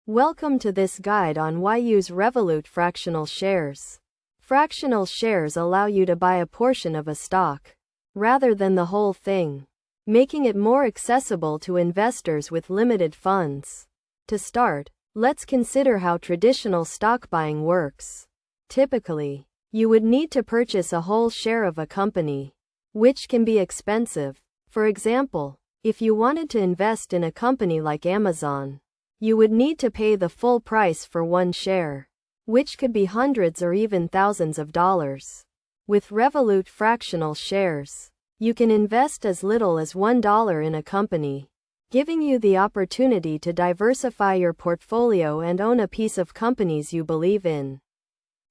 Welcome to this guide on why use Revolut fractional shares. Fractional shares allow you to buy a portion of a stock, rather than the whole thing, making it more accessible to investors with limited funds. To start, let's consider how traditional stock buying works. Typically, you would need to purchase a whole share of a company, which can be expensive. For example, if you wanted to invest in a company like Amazon, you would need to pay the full price for one share, which could be hundreds or even thousands of dollars. With Revolut fractional shares, you can invest as little as $1 in a company, giving you the opportunity to diversify your portfolio and own a piece of companies you believe in,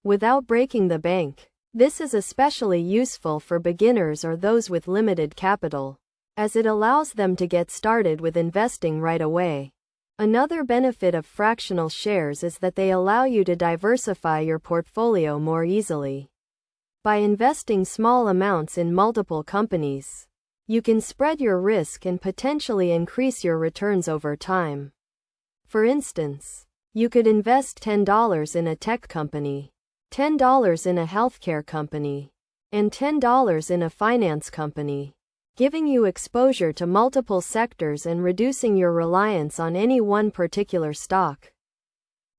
without breaking the bank. This is especially useful for beginners or those with limited capital, as it allows them to get started with investing right away. Another benefit of fractional shares is that they allow you to diversify your portfolio more easily. By investing small amounts in multiple companies, you can spread your risk and potentially increase your returns over time. For instance, you could invest $10 in a tech company, $10 in a healthcare company, and $10 in a finance company, giving you exposure to multiple sectors and reducing your reliance on any one particular stock.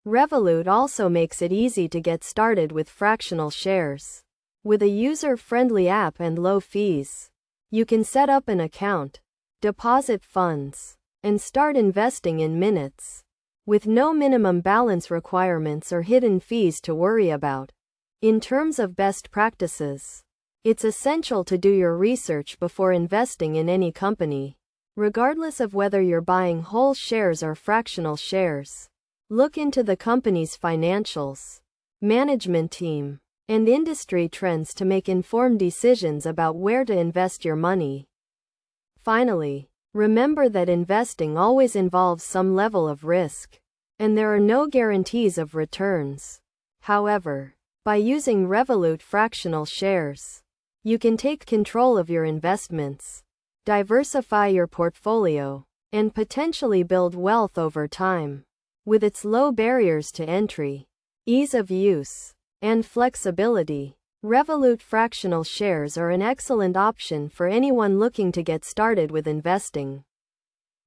Revolut also makes it easy to get started with fractional shares. With a user-friendly app and low fees, you can set up an account, deposit funds, and start investing in minutes, with no minimum balance requirements or hidden fees to worry about. In terms of best practices, it's essential to do your research before investing in any company, regardless of whether you're buying whole shares or fractional shares. Look into the company's financials, management team, and industry trends to make informed decisions about where to invest your money. Finally, remember that investing always involves some level of risk, and there are no guarantees of returns. However, by using Revolut fractional shares, you can take control of your investments, diversify your portfolio, and potentially build wealth over time. With its low barriers to entry, ease of use, and flexibility, Revolut fractional shares are an excellent option for anyone looking to get started with investing.